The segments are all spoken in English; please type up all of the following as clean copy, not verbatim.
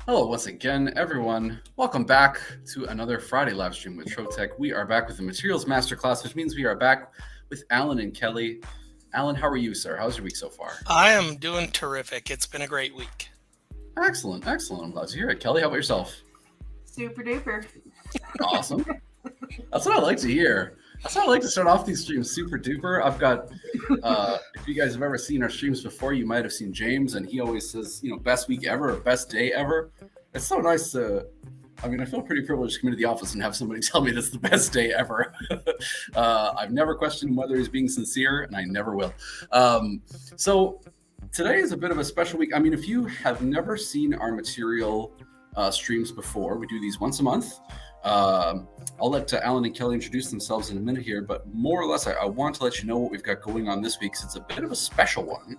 Hello, once again, everyone. Welcome back to another Friday live stream with Trotec. We are back with the Materials Masterclass, which means we are back with Alan and Kelly. Alan, how are you, sir? How's your week so far? I am doing terrific. It's been a great week. Excellent, excellent. I'm glad to hear it. Kelly, how about yourself? Super duper. Awesome. That's what I like to hear. That's how I like to start off these streams, super duper. I've got, if you guys have ever seen our streams before, you might have seen James, and he always says, best week ever, or best day ever. It's so nice to, I feel pretty privileged to come into the office and have somebody tell me that's the best day ever. I've never questioned whether he's being sincere, and I never will. So today is a bit of a special week. If you have never seen our material streams before, we do these once a month. I'll let Alan and Kelly introduce themselves in a minute here, but more or less, I want to let you know what we've got going on this week, because it's a bit of a special one.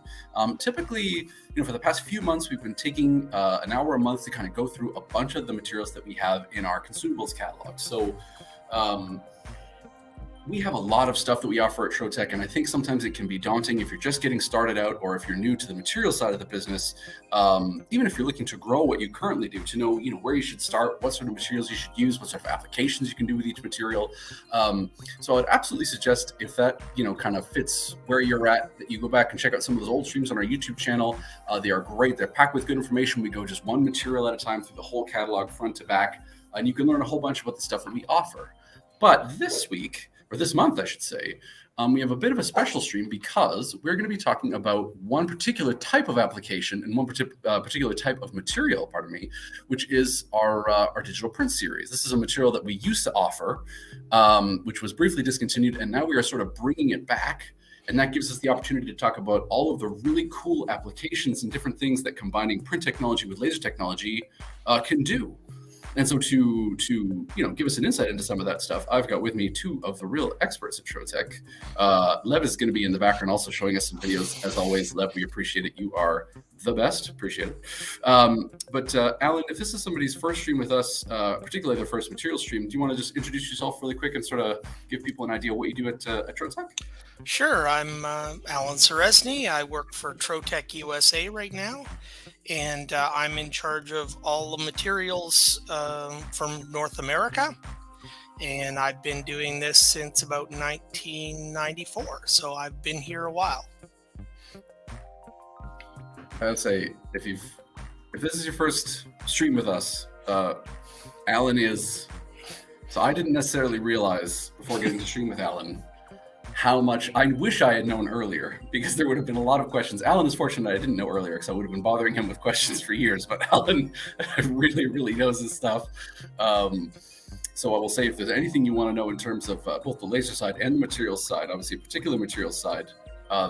Typically, for the past few months, we've been taking an hour a month to kind of go through a bunch of the materials that we have in our consumables catalog. So we have a lot of stuff that we offer at Trotec, and I think sometimes it can be daunting if you're just getting started out, or if you're new to the material side of the business. Even if you're looking to grow what you currently do, to know where you should start, what sort of materials you should use, what sort of applications you can do with each material. So I'd absolutely suggest, if that kind of fits where you're at, that you go back and check out some of those old streams on our YouTube channel. They are great. They're packed with good information. We go just one material at a time through the whole catalog, front to back, and you can learn a whole bunch about the stuff that we offer. But this week, or this month, I should say, we have a bit of a special stream, because we're going to be talking about one particular type of application and one particular type of material, which is our digital print series. This is a material that we used to offer, which was briefly discontinued, and now we are sort of bringing it back. And that gives us the opportunity to talk about all of the really cool applications and different things that combining print technology with laser technology can do. And so to give us an insight into some of that stuff, I've got with me two of the real experts at Trotec. Lev is going to be in the background also showing us some videos. As always, Lev, we appreciate it. You are the best. Appreciate it. But Alan, if this is somebody's first stream with us, particularly their first material stream, do you want to just introduce yourself really quick and sort of give people an idea what you do at Trotec? Sure. I'm Alan Seresny. I work for Trotec USA right now, and I'm in charge of all the materials from North America. And I've been doing this since about 1994, so I've been here a while. I would say if this is your first stream with us, Alan is. So I didn't necessarily realize before getting to stream with Alan how much I wish I had known earlier, because there would have been a lot of questions. Alan is fortunate I didn't know earlier, because I would have been bothering him with questions for years. But Alan really, really knows his stuff. So I will say, if there's anything you want to know in terms of both the laser side and the materials side, obviously particular materials side,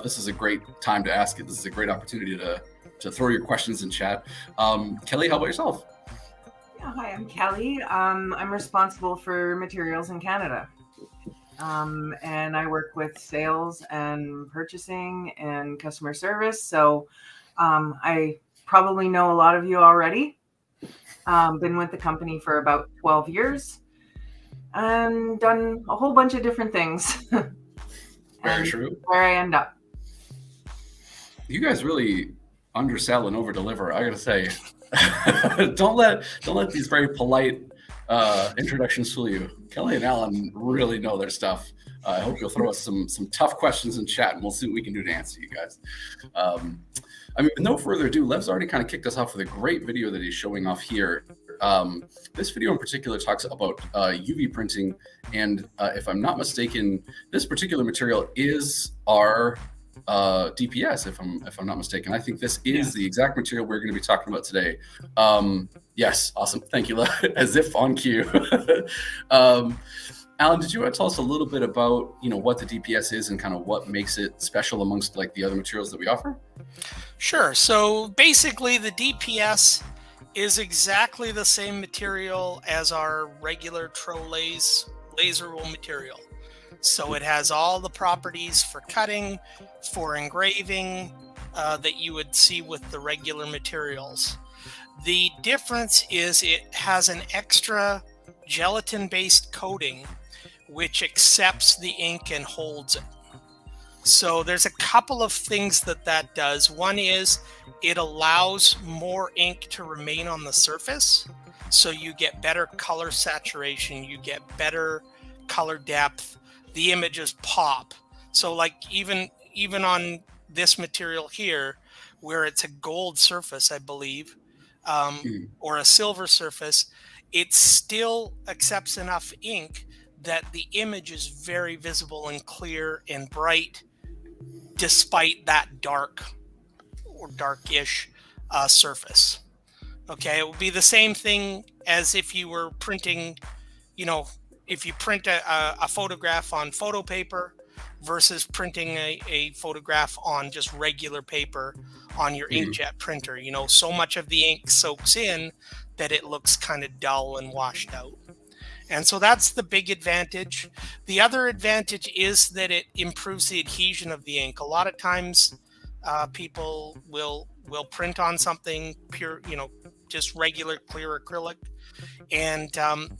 this is a great time to ask it. This is a great opportunity to throw your questions in chat. Kelly, how about yourself? Yeah, hi, I'm Kelly. I'm responsible for materials in Canada. And I work with sales and purchasing and customer service. So I probably know a lot of you already. Been with the company for about 12 years and done a whole bunch of different things. Very true. Where I end up. You guys really undersell and over deliver. I gotta say, don't let these very polite introductions fool you. Kelly and Alan really know their stuff. I hope you'll throw us some tough questions in chat, and we'll see what we can do to answer you guys. With no further ado, Lev's already kind of kicked us off with a great video that he's showing off here. This video in particular talks about UV printing, and if I'm not mistaken, this particular material is our DPS, if I'm not mistaken. I think this is the exact material we're going to be talking about today. Yes, awesome. Thank you, as if on cue. Alan, did you want to tell us a little bit about what the DPS is and kind of what makes it special amongst like the other materials that we offer? Sure. So basically, the DPS is exactly the same material as our regular Trolase laser roll material. So it has all the properties for cutting, for engraving that you would see with the regular materials. The difference is it has an extra gelatin-based coating which accepts the ink and holds it. So there's a couple of things that does. One is it allows more ink to remain on the surface. So you get better color saturation, you get better color depth, the images pop. So like even on this material here, where it's a gold surface, I believe, or a silver surface, it still accepts enough ink that the image is very visible and clear and bright, despite that dark or darkish surface. Okay, it would be the same thing as if you were printing, if you print a photograph on photo paper versus printing a photograph on just regular paper on your inkjet printer. So much of the ink soaks in that it looks kind of dull and washed out. And so that's the big advantage. The other advantage is that it improves the adhesion of the ink. A lot of times people will print on something pure, just regular clear acrylic, and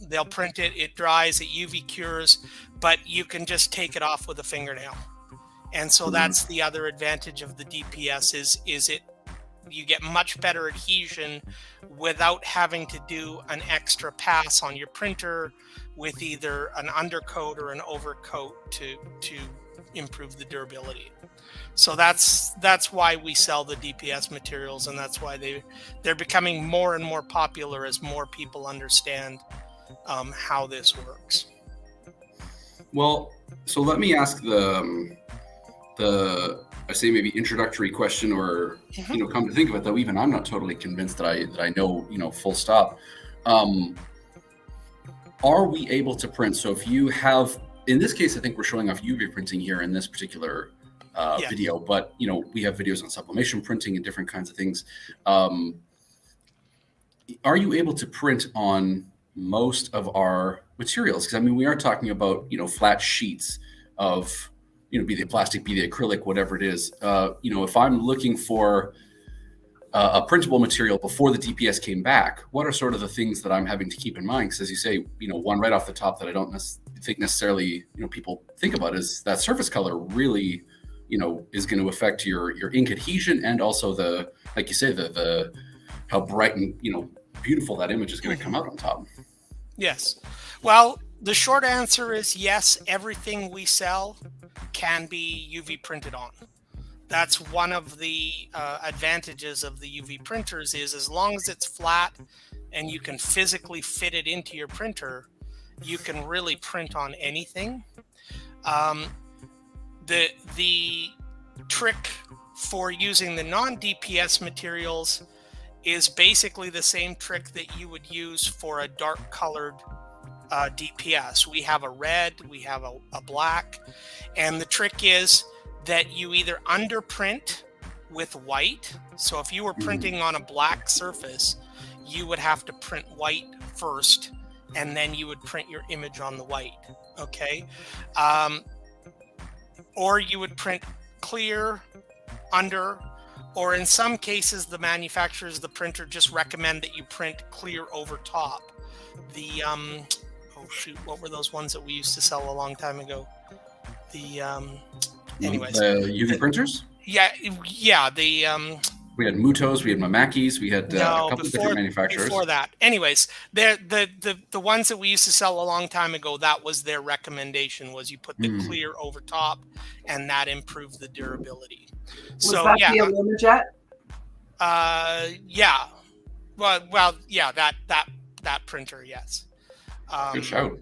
they'll print it, it dries, it UV cures, but you can just take it off with a fingernail. And so that's the other advantage of the DPS is you get much better adhesion without having to do an extra pass on your printer with either an undercoat or an overcoat to improve the durability. So that's why we sell the DPS materials, and that's why they're becoming more and more popular as more people understand how this works. Well, so let me ask the I say maybe introductory question, or come to think of it, though even I'm not totally convinced that I know full stop. Are we able to print? So if you have, in this case, I think we're showing off UV printing here in this particular video, but we have videos on sublimation printing and different kinds of things. Are you able to print on most of our materials? Because I mean, we are talking about flat sheets of be they plastic, be they acrylic, whatever it is. If I'm looking for a printable material before the DPS came back, what are sort of the things that I'm having to keep in mind? Because as you say, one right off the top that I don't think necessarily people think about is that surface color really is going to affect your ink adhesion, and also the, like you say, the how bright and beautiful that image is going to come out on top. Yes. Well, the short answer is yes, everything we sell can be UV printed on. That's one of the advantages of the UV printers, is as long as it's flat and you can physically fit it into your printer, you can really print on anything. The trick for using the non-DPS materials is basically the same trick that you would use for a dark colored DPS. We have a red, we have a black, and the trick is that you either underprint with white. So if you were printing on a black surface, you would have to print white first, and then you would print your image on the white. Okay. Or you would print clear under, or in some cases, the manufacturers, the printer just recommend that you print clear over top. The, what were those ones that we used to sell a long time ago? Anyways. The UV printers? Yeah. We had Mutos, we had Mamakis, we had a couple of different manufacturers. Before that. Anyways, the ones that we used to sell a long time ago, that was their recommendation, was you put the clear over top, and that improved the durability. Was that the Illumijet? Yeah. Well, yeah, that printer, yes. Good shout.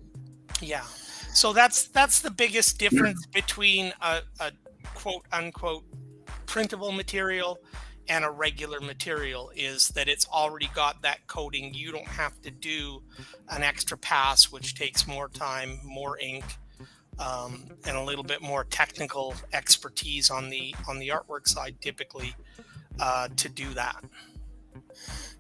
Yeah. So that's the biggest difference between a quote unquote printable material and a regular material, is that it's already got that coating. You don't have to do an extra pass, which takes more time, more ink, and a little bit more technical expertise on the artwork side typically to do that.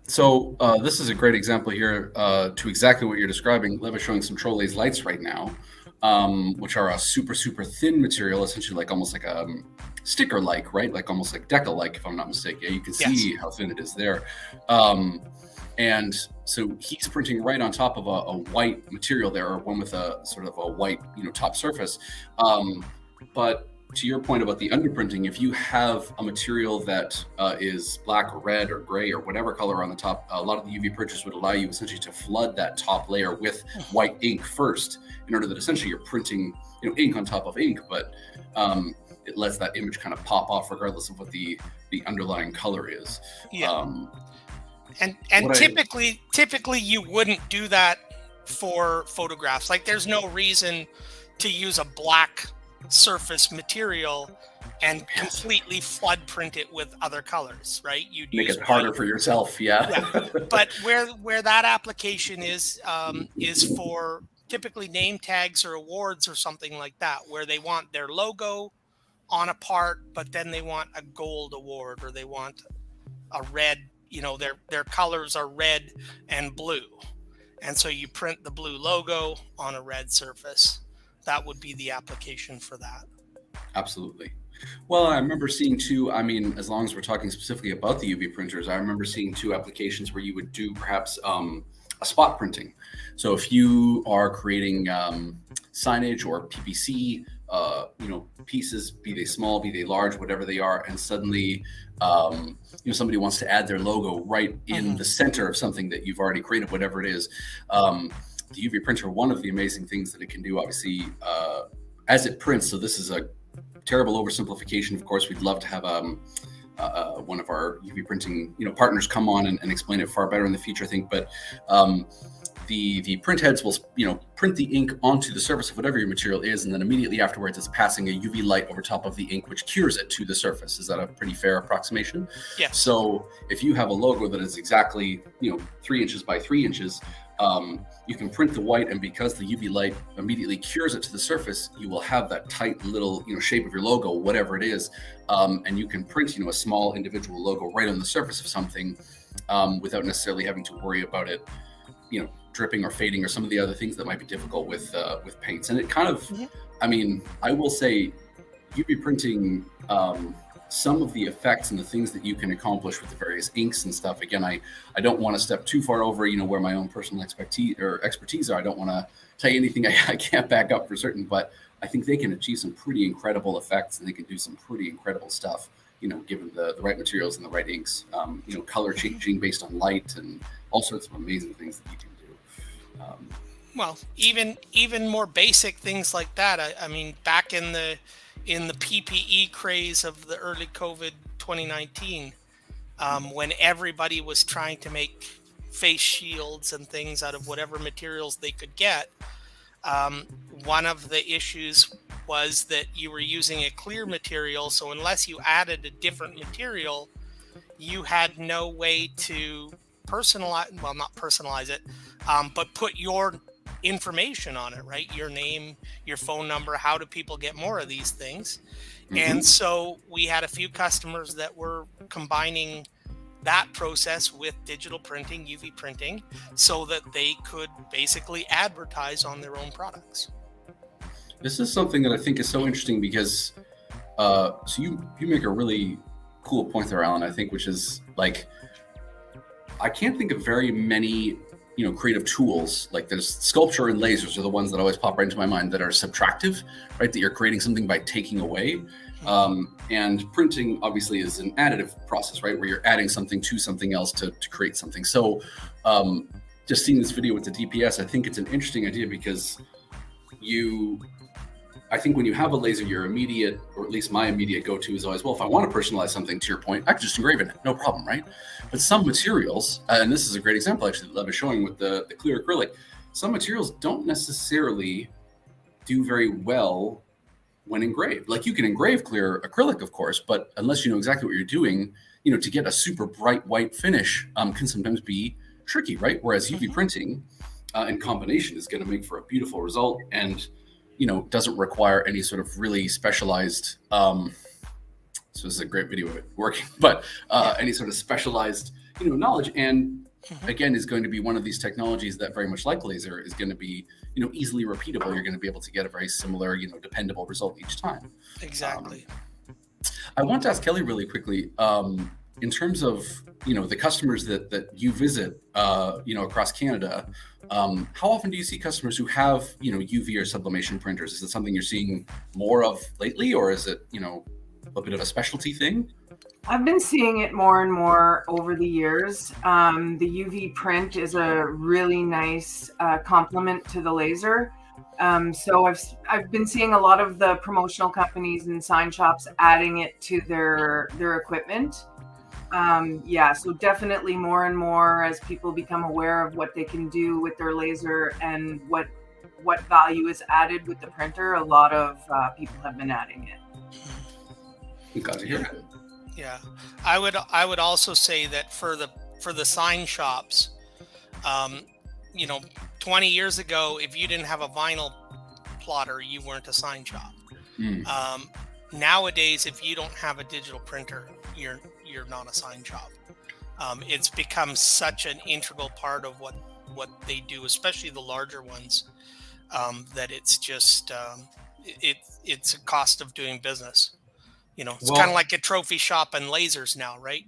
So this is a great example here to exactly what you're describing. Lev is showing some Trolleys lights right now, which are a super, super thin material, essentially like almost like a sticker-like, right? Like almost like Deca-like, if I'm not mistaken. Yeah, you can see how thin it is there. And so he's printing right on top of a white material there, or one with a sort of a white, top surface. But to your point about the underprinting, if you have a material that is black or red or gray or whatever color on the top, a lot of the UV printers would allow you essentially to flood that top layer with white ink first, in order that essentially you're printing, ink on top of ink, but it lets that image kind of pop off regardless of what the underlying color is. Yeah. And typically you wouldn't do that for photographs. Like, there's no reason to use a black surface material and completely flood print it with other colors, right? You'd make it harder for yourself. Yeah. But where that application is for typically name tags or awards or something like that, where they want their logo on a part, but then they want a gold award, or they want a red, their colors are red and blue. And so you print the blue logo on a red surface. That would be the application for that. Absolutely. Well, I remember seeing two, as long as we're talking specifically about the UV printers, I remember seeing two applications where you would do perhaps a spot printing. So if you are creating signage or PPC, pieces, be they small, be they large, whatever they are, and suddenly, somebody wants to add their logo right in the center of something that you've already created, whatever it is. The UV printer, one of the amazing things that it can do, obviously, as it prints. So this is a terrible oversimplification. Of course, we'd love to have one of our UV printing partners come on and explain it far better in the future, I think. But the print heads will print the ink onto the surface of whatever your material is, and then immediately afterwards it's passing a UV light over top of the ink, which cures it to the surface. Is that a pretty fair approximation? Yeah. So if you have a logo that is exactly 3 inches by 3 inches, you can print the white, and because the UV light immediately cures it to the surface, you will have that tight little shape of your logo, whatever it is, and you can print a small individual logo right on the surface of something without necessarily having to worry about it dripping or fading or some of the other things that might be difficult with paints. And it kind of, I will say UV printing, some of the effects and the things that you can accomplish with the various inks and stuff. Again, I don't want to step too far over, where my own personal expertise are. I don't want to tell you anything I can't back up for certain, but I think they can achieve some pretty incredible effects, and they can do some pretty incredible stuff, given the right materials and the right inks, color changing based on light and all sorts of amazing things that you can do. Well, even more basic things like that. I mean, back in the PPE craze of the early COVID 2019, when everybody was trying to make face shields and things out of whatever materials they could get, one of the issues was that you were using a clear material. So unless you added a different material, you had no way to not personalize it, but put your information on it, right? Your name, your phone number. How do people get more of these things? And so we had a few customers that were combining that process with digital printing, UV printing, so that they could basically advertise on their own products. This is something that I think is so interesting because so you make a really cool point there, Alan, I think, which is like, I can't think of very many creative tools. Like, there's sculpture and lasers are the ones that always pop right into my mind, that are subtractive, right? That you're creating something by taking away. And printing obviously is an additive process, right? Where you're adding something to something else to create something. So just seeing this video with the DPS, I think it's an interesting idea because I think when you have a laser, your immediate, or at least my immediate go-to is always, well, if I want to personalize something, to your point, I can just engrave it, no problem, right? But some materials, and this is a great example actually that Lev is showing with the clear acrylic, some materials don't necessarily do very well when engraved. Like, you can engrave clear acrylic, of course, but unless you know exactly what you're doing, to get a super bright white finish can sometimes be tricky, right? Whereas UV printing in combination is going to make for a beautiful result, and doesn't require any sort of really specialized, so this is a great video of it working, but any sort of specialized, knowledge. And again, is going to be one of these technologies that, very much like laser, is going to be, easily repeatable. You're going to be able to get a very similar, dependable result each time. Exactly. I want to ask Kelly really quickly, in terms of, the customers that you visit, across Canada, how often do you see customers who have, UV or sublimation printers? Is it something you're seeing more of lately, or is it, a bit of a specialty thing? I've been seeing it more and more over the years. The UV print is a really nice complement to the laser. So I've been seeing a lot of the promotional companies and sign shops adding it to their equipment. So definitely more and more as people become aware of what they can do with their laser and what value is added with the printer, a lot of people have been adding it. You got to hear it. Yeah, I would also say that for the sign shops, 20 years ago, if you didn't have a vinyl plotter, you weren't a sign shop. Nowadays, if you don't have a digital printer, you're not a sign shop. It's become such an integral part of what they do, especially the larger ones, that it's just it's a cost of doing business. It's kind of like a trophy shop and lasers now, right?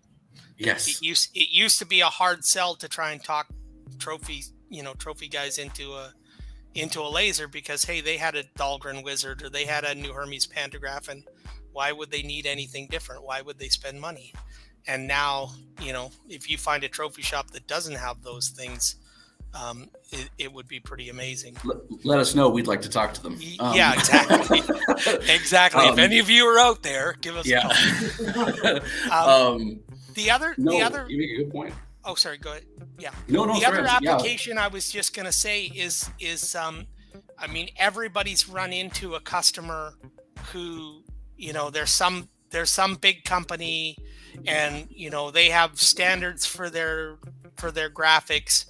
Yes. It used to be a hard sell to try and talk trophy guys into a laser because, hey, they had a Dahlgren Wizard or they had a New Hermes Pantograph, and why would they need anything different? Why would they spend money? And now, if you find a trophy shop that doesn't have those things, it would be pretty amazing. Let us know. We'd like to talk to them. Yeah, exactly. Exactly. If any of you are out there, give us a call. The other, you make a good point. Oh, sorry. Go ahead. Yeah. No. The other application I was just going to say is everybody's run into a customer who, there's some big company and, they have standards for their graphics.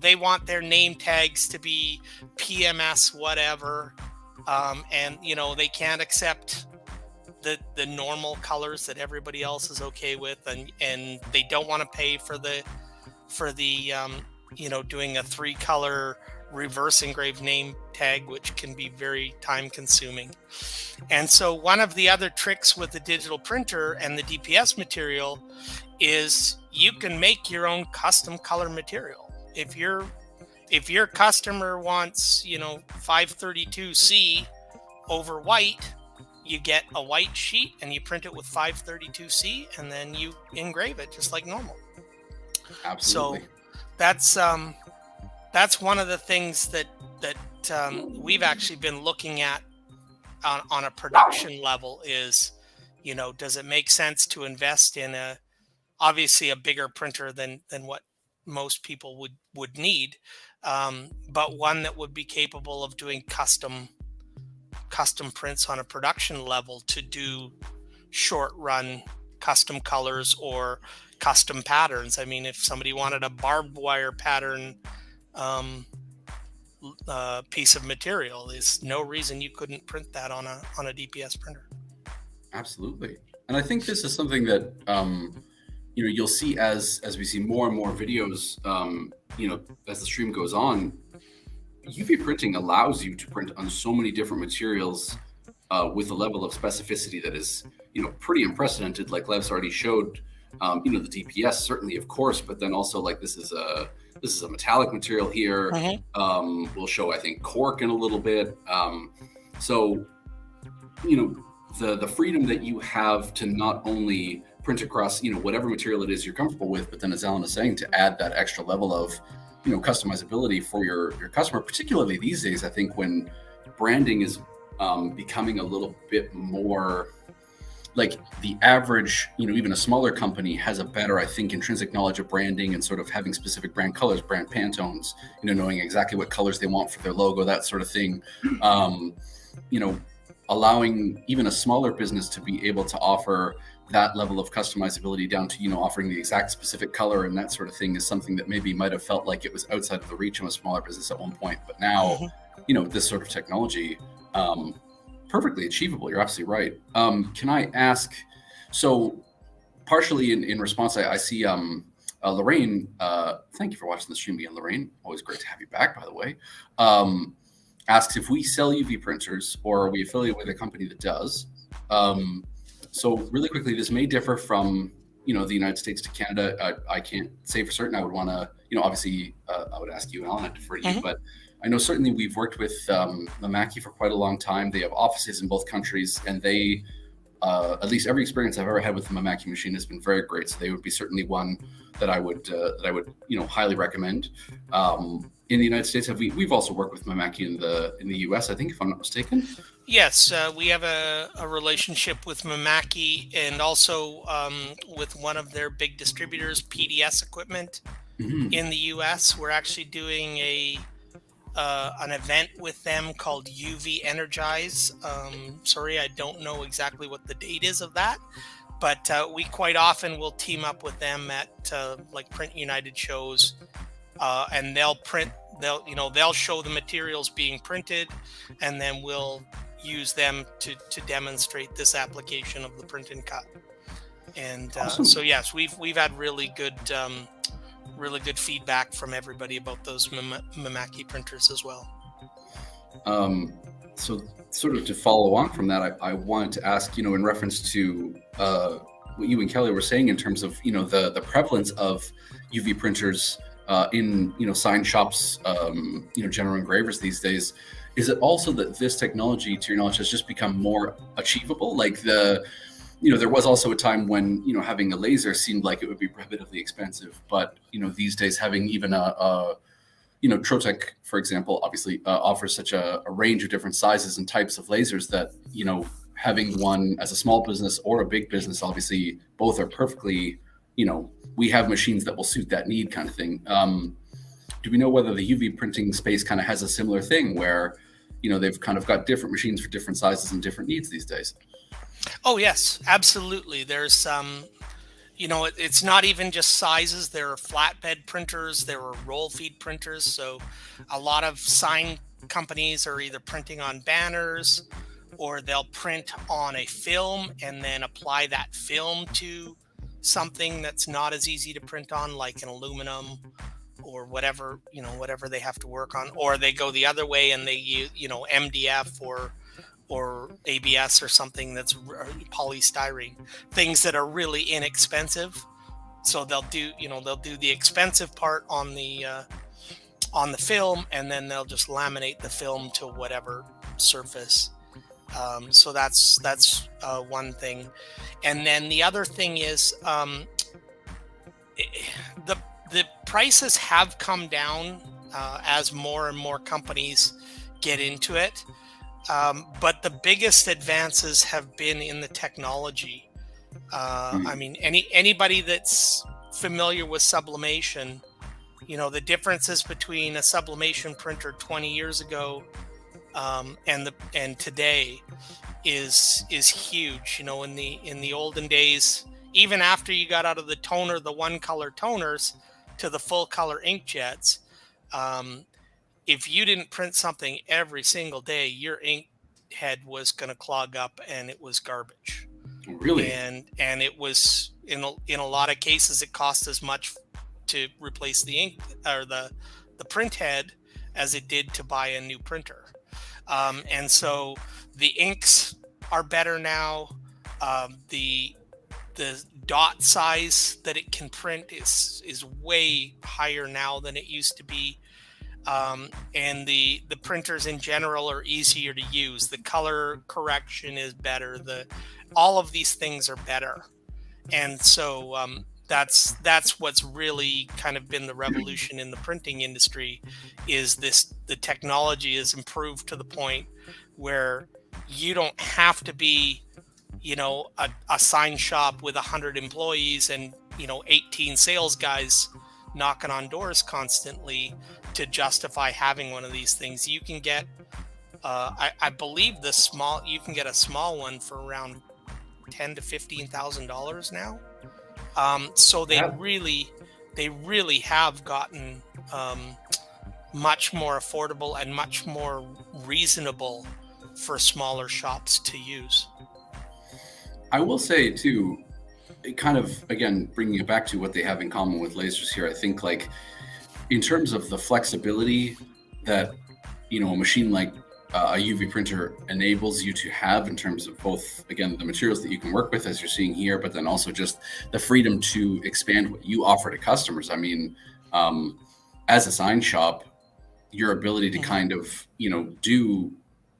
They want their name tags to be PMS whatever, and they can't accept the normal colors that everybody else is okay with, and they don't want to pay for the doing a 3-color reverse engraved name tag, which can be very time consuming. And so one of the other tricks with the digital printer and the DPS material is you can make your own custom color material. If your customer wants, 532C over white, you get a white sheet and you print it with 532C and then you engrave it just like normal. Absolutely. So that's one of the things that we've actually been looking at on a production level is, does it make sense to invest in obviously a bigger printer than what most people would need, but one that would be capable of doing custom prints on a production level to do short run custom colors or custom patterns. I mean, if somebody wanted a barbed wire pattern piece of material, there's no reason you couldn't print that on a DPS printer. Absolutely. And I think this is something that you'll see as we see more and more videos, as the stream goes on. UV printing allows you to print on so many different materials with a level of specificity that is, pretty unprecedented. Like Lev's already showed, the DPS certainly, of course, but then also like this is a metallic material here. We'll show, I think, cork in a little bit. So, the freedom that you have to not only print across, whatever material it is you're comfortable with, but then, as Alan is saying, to add that extra level of, customizability for your customer, particularly these days. I think when branding is becoming a little bit more like the average, even a smaller company has a better, I think, intrinsic knowledge of branding and sort of having specific brand colors, brand Pantones, knowing exactly what colors they want for their logo, that sort of thing. Allowing even a smaller business to be able to offer that level of customizability down to, offering the exact specific color and that sort of thing is something that maybe might have felt like it was outside of the reach of a smaller business at one point. But now, this sort of technology, perfectly achievable. You're absolutely right. Can I ask, so partially in response, I see Lorraine, thank you for watching the stream again, Lorraine. Always great to have you back, by the way. Asks if we sell UV printers or are we affiliated with a company that does. So really quickly, this may differ from the United States to Canada, I can't say for certain. I would want to, obviously, I would ask you, Alan, I'd defer to you, but I know certainly we've worked with Mamaki for quite a long time. They have offices in both countries, and they, at least every experience I've ever had with the Mamaki machine has been very great. So they would be certainly one that I would highly recommend. In the United States, we've also worked with Mamaki in the US, I think, if I'm not mistaken. Yes, we have a relationship with Mamaki, and also with one of their big distributors, PDS Equipment, in the US. We're actually doing an event with them called UV Energize. Sorry, I don't know exactly what the date is of that, but we quite often will team up with them at like Print United shows, and they'll show the materials being printed, and then we'll use them to demonstrate this application of the print and cut. And Awesome. so yes, we've had really good feedback from everybody about those Mamaki printers as well. So sort of to follow on from that, I wanted to ask, in reference to what you and Kelly were saying in terms of, the prevalence of UV printers in, sign shops, general engravers these days. Is it also that this technology, to your knowledge, has just become more achievable? Like there was also a time when, having a laser seemed like it would be prohibitively expensive, but, these days having even Trotec, for example, obviously offers such a range of different sizes and types of lasers that, having one as a small business or a big business, obviously both are perfectly, we have machines that will suit that need kind of thing. Do we know whether the UV printing space kind of has a similar thing where, they've kind of got different machines for different sizes and different needs these days? Oh yes, absolutely. There's it's not even just sizes. There are flatbed printers, there are roll feed printers. So a lot of sign companies are either printing on banners, or they'll print on a film and then apply that film to something that's not as easy to print on, like an aluminum or whatever they have to work on. Or they go the other way and they use MDF or ABS or something that's polystyrene, things that are really inexpensive. So they'll do the expensive part on the film, and then they'll just laminate the film to whatever surface. So that's one thing. And then the other thing is the prices have come down as more and more companies get into it. But the biggest advances have been in the technology. I mean, anybody that's familiar with sublimation, the differences between a sublimation printer 20 years ago and today is huge. In the olden days, even after you got out of the one color toners to the full color inkjets, if you didn't print something every single day, your ink head was going to clog up, and it was garbage. Really? And it was in a lot of cases, it cost as much to replace the ink or the print head as it did to buy a new printer. And so the inks are better now. The dot size that it can print is way higher now than it used to be. And the printers in general are easier to use. The color correction is better. All of these things are better. And so that's what's really kind of been the revolution in the printing industry, is the technology is improved to the point where you don't have to be, a sign shop with 100 employees and, 18 sales guys knocking on doors constantly to justify having one of these things. You can get, I believe you can get a small one for around $10,000 to $15,000 now. So they really have gotten much more affordable and much more reasonable for smaller shops to use. I will say too, it kind of, again, bringing it back to what they have in common with lasers here, I think, like, in terms of the flexibility that, a machine like a UV printer enables you to have in terms of both, again, the materials that you can work with, as you're seeing here, but then also just the freedom to expand what you offer to customers. I mean, as a sign shop, your ability to kind of, do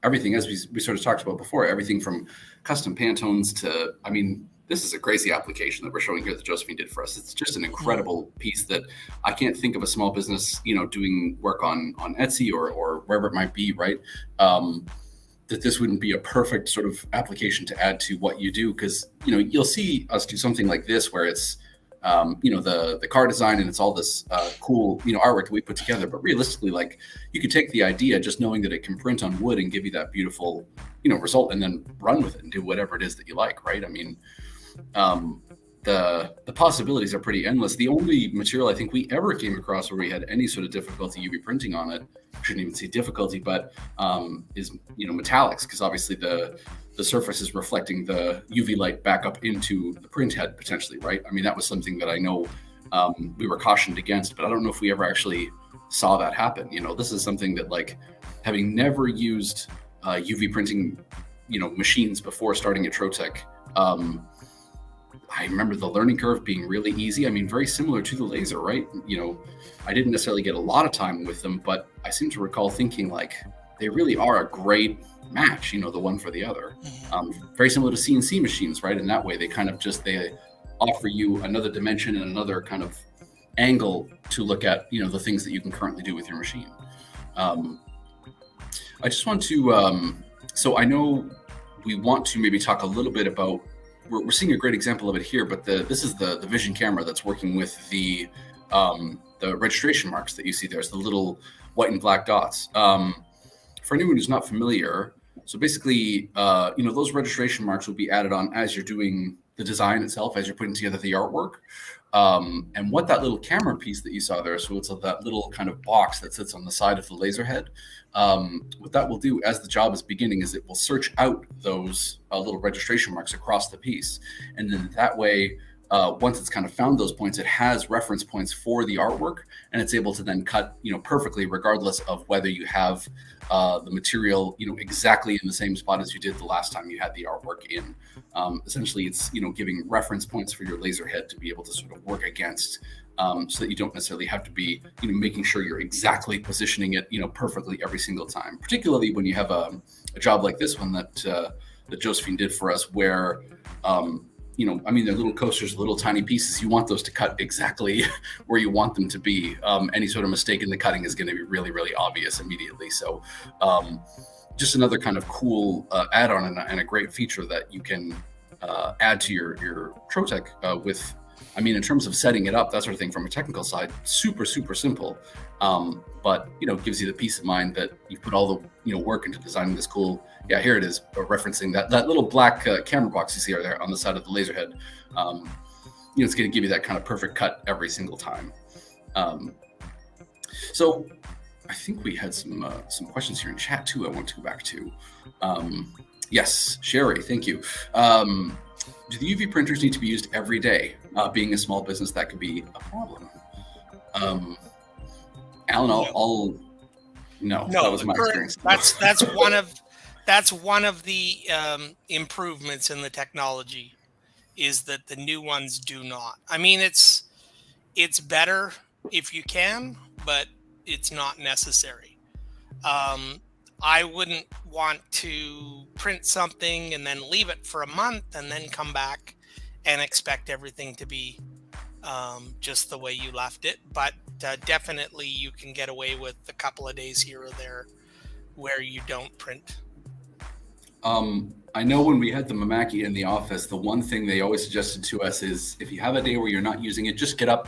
everything, as we sort of talked about before, everything from custom Pantones to, I mean, this is a crazy application that we're showing here that Josephine did for us. It's just an incredible piece that I can't think of a small business, doing work on Etsy or wherever it might be, right? That this wouldn't be a perfect sort of application to add to what you do. Because, you'll see us do something like this where it's, the car design and it's all this cool, artwork that we put together. But realistically, like, you could take the idea just knowing that it can print on wood and give you that beautiful, result, and then run with it and do whatever it is that you like, right? I mean, the possibilities are pretty endless. The only material I think we ever came across where we had any sort of difficulty UV printing on it, I shouldn't even say difficulty, but is metallics, because obviously the surface is reflecting the UV light back up into the print head potentially, right? I mean, that was something that I know we were cautioned against, but I don't know if we ever actually saw that happen. This is something that, like, having never used UV printing machines before starting at Trotec, I remember the learning curve being really easy. I mean, very similar to the laser, right? I didn't necessarily get a lot of time with them, but I seem to recall thinking, like, they really are a great match, the one for the other. Very similar to CNC machines, right? In that way, they kind of they offer you another dimension and another kind of angle to look at, the things that you can currently do with your machine. I just want to, so I know we want to maybe talk a little bit about, we're seeing a great example of it here, but this is the vision camera that's working with the registration marks that you see there. It's the little white and black dots. For anyone who's not familiar, so basically, those registration marks will be added on as you're doing the design itself, as you're putting together the artwork. And what that little camera piece that you saw there, so it's that little kind of box that sits on the side of the laser head. What that will do as the job is beginning is it will search out those little registration marks across the piece. And then that way, once it's kind of found those points, it has reference points for the artwork, and it's able to then cut, perfectly, regardless of whether you have the material, exactly in the same spot as you did the last time you had the artwork in. Essentially, it's, giving reference points for your laser head to be able to sort of work against, so that you don't necessarily have to be, making sure you're exactly positioning it, perfectly every single time. Particularly when you have a job like this one that Josephine did for us, where I mean, they're little coasters, little tiny pieces. You want those to cut exactly where you want them to be. Any sort of mistake in the cutting is going to be really, really obvious immediately. So just another kind of cool add-on and a great feature that you can add to your Trotec with, I mean, in terms of setting it up, that sort of thing from a technical side, super, super simple. But, gives you the peace of mind that you've put all the, work into designing this cool, here it is, referencing that little black camera box you see there on the side of the laser head. It's going to give you that kind of perfect cut every single time. So I think we had some questions here in chat too I want to go back to. Yes, Sherry, thank you. Do the UV printers need to be used every day? Being a small business, that could be a problem. Alan, no, that was my experience. That's one of the improvements in the technology, is that the new ones do not. I mean, it's better if you can, but it's not necessary. I wouldn't want to print something and then leave it for a month and then come back and expect everything to be just the way you left it. But definitely you can get away with a couple of days here or there where you don't print. I know when we had the Mamaki in the office, the one thing they always suggested to us is if you have a day where you're not using it, just get up.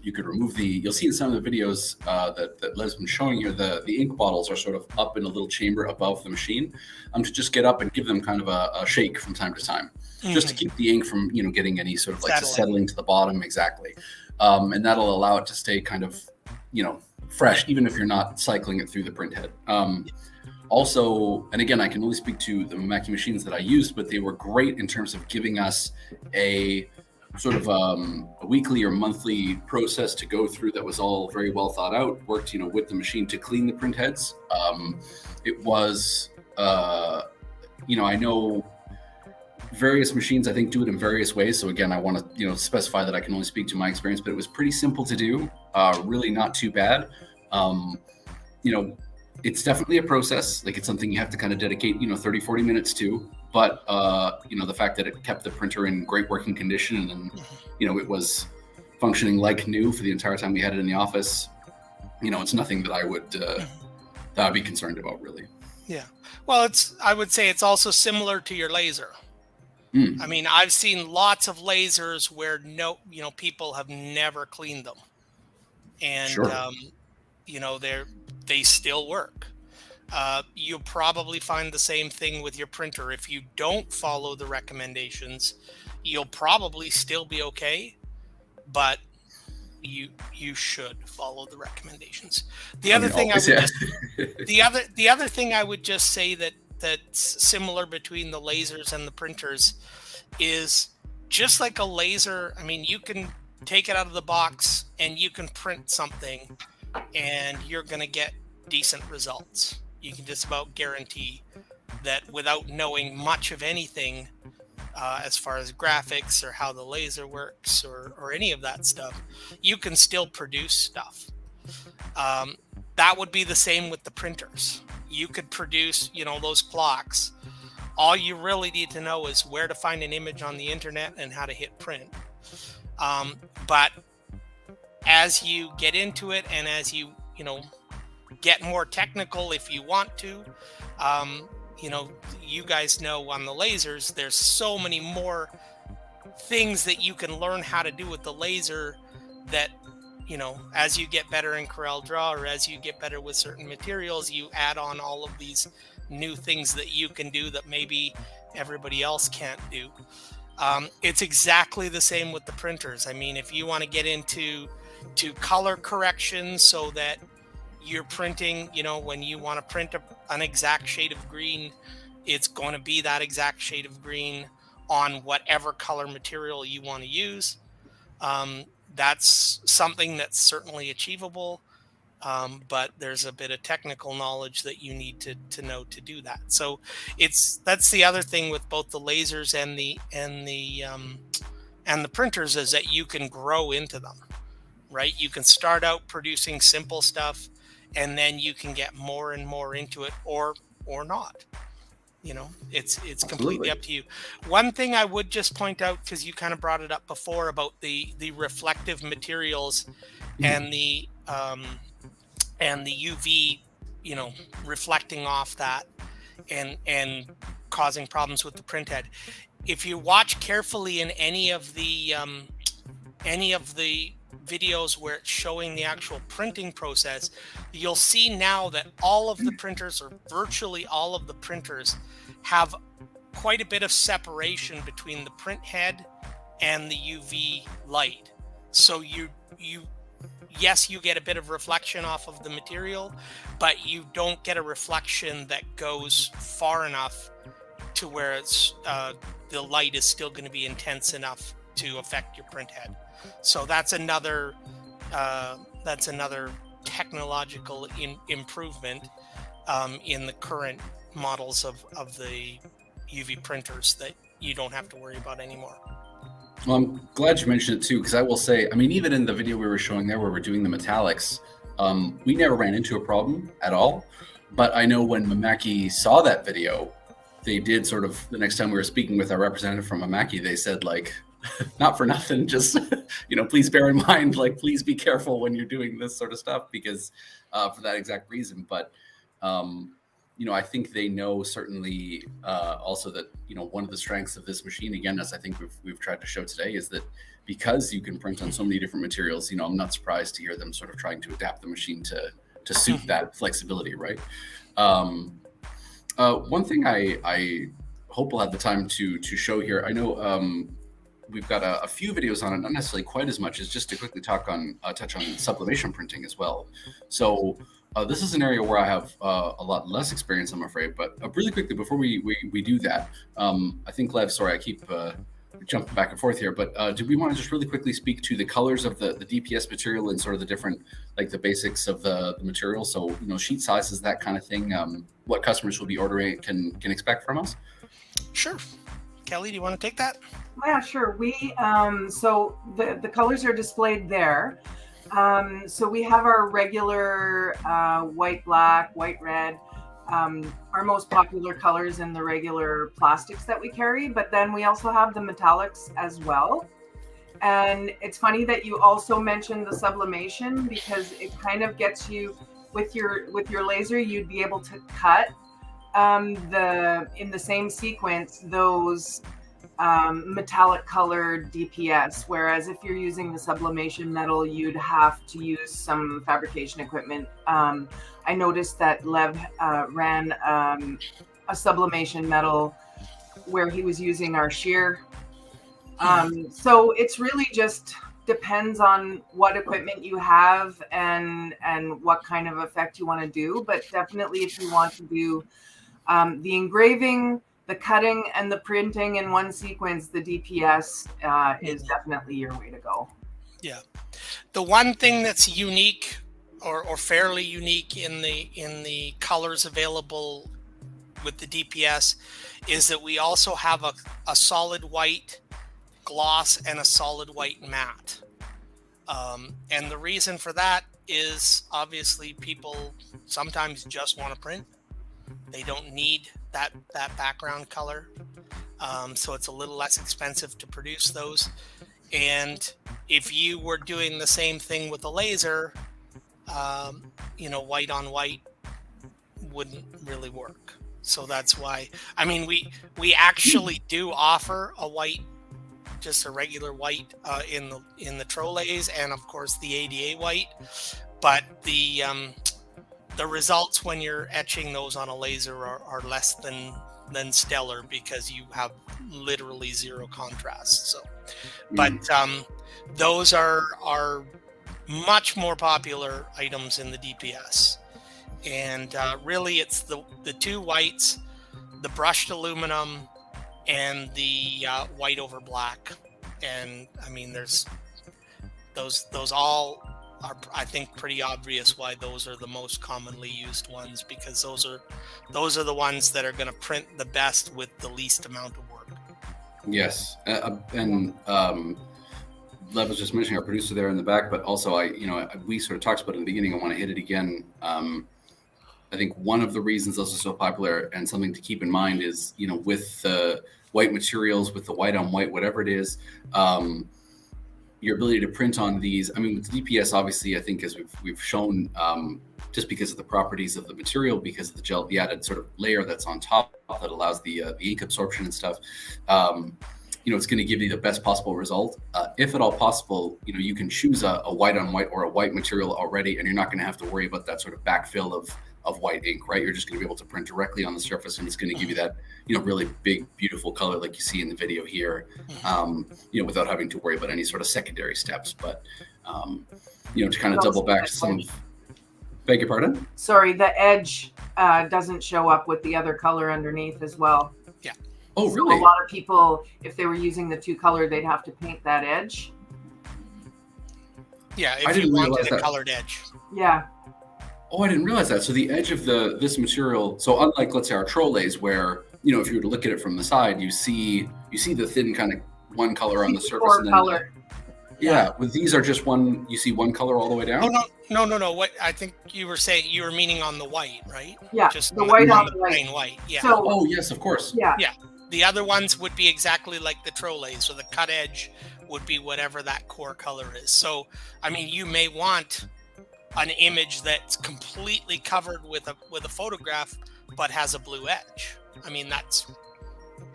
You could remove you'll see in some of the videos that Les's been showing you, the ink bottles are sort of up in a little chamber above the machine, to just get up and give them kind of a shake from time to time, just to keep the ink from, getting any sort of like settling to the bottom. Exactly. And that'll allow it to stay kind of, fresh, even if you're not cycling it through the print head. Also, and again, I can only speak to the Mamaki machines that I used, but they were great in terms of giving us a sort of a weekly or monthly process to go through that was all very well thought out. Worked, with the machine to clean the print heads. It was, I know various machines, I think, do it in various ways. So again, I want to, specify that I can only speak to my experience, but it was pretty simple to do. Really not too bad. It's definitely a process. Like, it's something you have to kind of dedicate, 30, 40 minutes to. But, the fact that it kept the printer in great working condition and, it was functioning like new for the entire time we had it in the office, it's nothing that I'd be concerned about, really. Yeah. Well, I would say it's also similar to your laser. I mean, I've seen lots of lasers where people have never cleaned them. And, sure. They still work. You'll probably find the same thing with your printer. If you don't follow the recommendations, you'll probably still be okay, but you should follow the recommendations. The other thing I would just say that's similar between the lasers and the printers is just like a laser. I mean, you can take it out of the box and you can print something and you're going to get decent results. You can just about guarantee that without knowing much of anything as far as graphics or how the laser works or any of that stuff, you can still produce stuff. That would be the same with the printers. You could produce, those clocks. All you really need to know is where to find an image on the internet and how to hit print. But as you get into it and as you get more technical, if you want to, you guys know on the lasers, there's so many more things that you can learn how to do with the laser that, as you get better in Corel Draw or as you get better with certain materials, you add on all of these new things that you can do that maybe everybody else can't do. It's exactly the same with the printers. I mean, if you want to get into color correction so that you're printing, when you want to print an exact shade of green, it's going to be that exact shade of green on whatever color material you want to use. That's something that's certainly achievable, but there's a bit of technical knowledge that you need to know to do that. So that's the other thing with both the lasers and the printers is that you can grow into them, right? You can start out producing simple stuff, and then you can get more and more into it, or not. It's completely up to you. One thing I would just point out, because you kind of brought it up before about the reflective materials and the UV, reflecting off that and causing problems with the print head. If you watch carefully in any of the videos where it's showing the actual printing process, you'll see now that all of the printers, or virtually all of the printers, have quite a bit of separation between the print head and the UV light. So yes, you get a bit of reflection off of the material, but you don't get a reflection that goes far enough to where it's the light is still going to be intense enough to affect your print head. So that's another technological improvement in the current models of the UV printers that you don't have to worry about anymore. Well, I'm glad you mentioned it too, because I will say, I mean, even in the video we were showing there where we're doing the metallics, we never ran into a problem at all. But I know when Mamaki saw that video, they did sort of, the next time we were speaking with our representative from Mamaki, they said, like, not for nothing, just, please bear in mind, like, please be careful when you're doing this sort of stuff, because for that exact reason. But, I think they know certainly also that, one of the strengths of this machine, again, as I think we've tried to show today, is that because you can print on so many different materials, I'm not surprised to hear them sort of trying to adapt the machine to suit that flexibility, right? One thing I hope we'll have the time to show here, I know we've got a few videos on it, not necessarily quite as much, as just to quickly touch on sublimation printing as well. So this is an area where I have a lot less experience, I'm afraid. But really quickly, before we do that, I think, Lev, sorry, I keep jumping back and forth here, but do we want to just really quickly speak to the colors of the DPS material and sort of the different, like the basics of the material? So, you know, sheet sizes, that kind of thing, what customers will be ordering can expect from us? Sure. Kelly, do you want to take that? Yeah, sure. We so the colors are displayed there. So we have our regular white, black, white, red, our most popular colors in the regular plastics that we carry, but then we also have the metallics as well. And it's funny that you also mentioned the sublimation, because it kind of gets you with your laser, you'd be able to cut in the same sequence those metallic colored DPS, whereas if you're using the sublimation metal, you'd have to use some fabrication equipment. I noticed that Lev ran a sublimation metal where he was using our shear. So it's really just depends on what equipment you have and what kind of effect you want to do. But definitely, if you want to do the engraving, the cutting, and the printing in one sequence, the DPS is definitely your way to go. Yeah. The one thing that's unique or fairly unique in the colors available with the DPS is that we also have a solid white gloss and a solid white matte. And the reason for that is obviously people sometimes just want to print. They don't need that background color. So it's a little less expensive to produce those. And if you were doing the same thing with a laser, you know, white on white wouldn't really work. So that's why, I mean, we actually do offer a white, just a regular white in the Trolays, and of course the ADA white, but the results when you're etching those on a laser are less than stellar, because you have literally zero contrast. So, but those are much more popular items in the DPS, and really it's the two whites, the brushed aluminum, and the white over black. And I mean, there's those all are, I think, pretty obvious why those are the most commonly used ones, because those are the ones that are going to print the best with the least amount of work. Yes, and Lev was just mentioning our producer there in the back, but also we sort of talked about it in the beginning. I want to hit it again. I think one of the reasons those are so popular, and something to keep in mind, is, you know, with the white materials, with the white on white, whatever it is, your ability to print on these. I mean, with DPS, obviously, I think, as we've shown, just because of the properties of the material, because of the added sort of layer that's on top that allows the ink absorption and stuff, you know, it's going to give you the best possible result. If at all possible, you know, you can choose a white on white or a white material already, and you're not going to have to worry about that sort of backfill of white ink, right? You're just going to be able to print directly on the surface, and it's going to give you that, you know, really big, beautiful color like you see in the video here, you know, without having to worry about any sort of secondary steps. But, you know, to kind of double back to some, beg your pardon? Sorry, the edge doesn't show up with the other color underneath as well. Yeah. Oh, So really? a lot of people, if they were using the two color, they'd have to paint that edge. Yeah, if you wanted a colored edge. Yeah. Oh, I didn't realize that. So the edge of this material, so unlike, let's say, our Trolays, where, you know, if you were to look at it from the side, you see the thin kind of one color on the surface. And then color. Yeah, with these are just one. You see one color all the way down. Oh, no. What I think you were saying, you were meaning on the white, right? Yeah, just the white on the plain white. Yeah. So, oh, yes, of course. Yeah. Yeah. The other ones would be exactly like the Trolays, so the cut edge would be whatever that core color is. So, I mean, you may want an image that's completely covered with a photograph but has a blue edge. I mean, that's